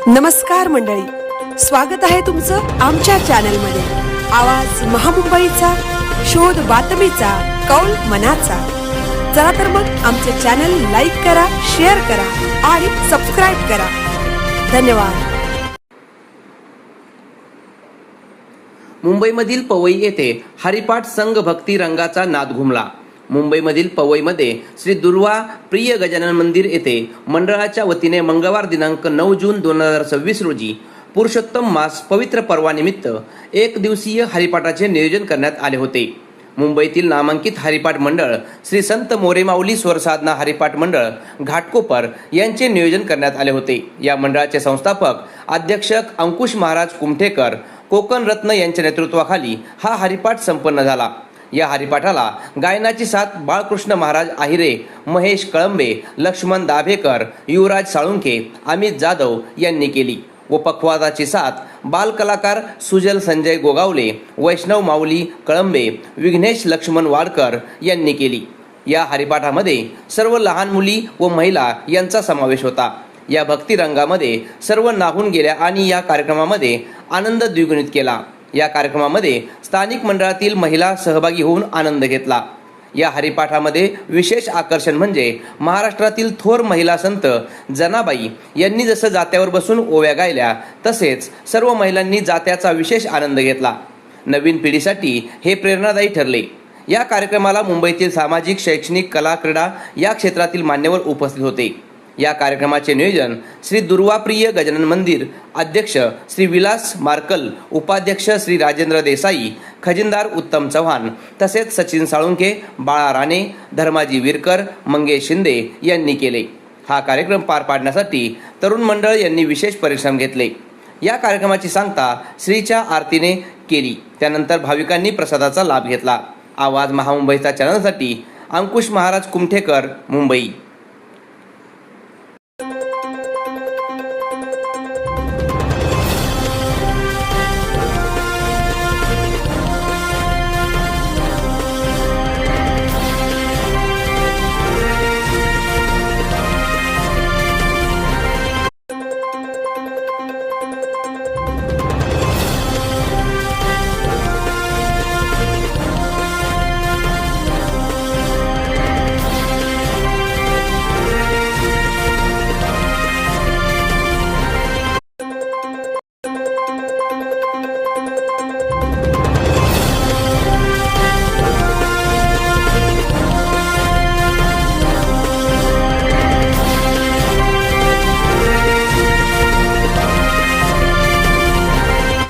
नमस्कार मंडळी, स्वागत आहे तुमचं आमच्या चॅनलमध्ये। आवाज महामुंबईचा, शोध बातमीचा, कौल मनाचा। चला तर मग आमचे चॅनल लाईक करा, शेअर करा आणि सबस्क्राइब करा। धन्यवाद। मुंबईमधील पवई येथे हरिपाठ संघ भक्ती रंगाचा नाद घुमला। मुंबईमधील पवईमध्ये श्री दुर्वा प्रिय गजानन मंदिर येथे मंडळाच्या वतीने मंगळवार दिनांक 9 जून 2026 रोजी पुरुषोत्तम मास पवित्र पर्वानिमित्त एक दिवसीय हरिपाठाचे नियोजन करण्यात आले होते। मुंबईतील नामांकित हरिपाठ मंडळ श्री संत मोरेमाऊली स्वरसाधना हरिपाठ मंडळ घाटकोपर यांचे नियोजन करण्यात आले होते। या मंडळाचे संस्थापक अध्यक्ष अंकुश महाराज कुमठेकर कोकण रत्न यांच्या नेतृत्वाखाली हा हरिपाठ संपन्न झाला। या हरिपाठाला गायनाची साथ बाळकृष्ण महाराज आहिरे, महेश कळंबे, लक्ष्मण दाभेकर, युवराज साळुंखे, अमित जाधव यांनी केली व पखवादाची साथ बालकलाकार सुजल संजय गोगावले, वैष्णव माऊली कळंबे, विघ्नेश लक्ष्मण वाडकर यांनी केली। या हरिपाठामध्ये सर्व लहान मुली व महिला यांचा समावेश होता। या भक्तिरंगामध्ये सर्व नाहून गेल्या आणि या कार्यक्रमामध्ये आनंद द्विगुणित केला। या कार्यक्रमामध्ये स्थानिक मंडळातील महिला सहभागी होऊन आनंद घेतला। या हरिपाठामध्ये विशेष आकर्षण म्हणजे महाराष्ट्रातील थोर महिला संत जनाबाई यांनी जसं जात्यावर बसून ओव्या गायल्या तसेच सर्व महिलांनी जात्याचा विशेष आनंद घेतला। नवीन पिढीसाठी हे प्रेरणादायी ठरले। या कार्यक्रमाला मुंबईतील सामाजिक, शैक्षणिक, कला, क्रीडा या क्षेत्रातील मान्यवर उपस्थित होते। या कार्यक्रमाचे नियोजन श्री दुर्वाप्रिय गजानन मंदिर अध्यक्ष श्री विलास मार्कल, उपाध्यक्ष श्री राजेंद्र देसाई, खजिनदार उत्तम चव्हाण तसेच सचिन साळुंखे, बाळा राणे, धर्माजी विरकर, मंगेश शिंदे यांनी केले। हा कार्यक्रम पार पाडण्यासाठी तरुण मंडळ यांनी विशेष परिश्रम घेतले। या कार्यक्रमाची सांगता श्रीच्या आरतीने केली। त्यानंतर भाविकांनी प्रसादाचा लाभ घेतला। आवाज महामुंबईचा चॅनलसाठी अंकुश महाराज कुमठेकर, मुंबई।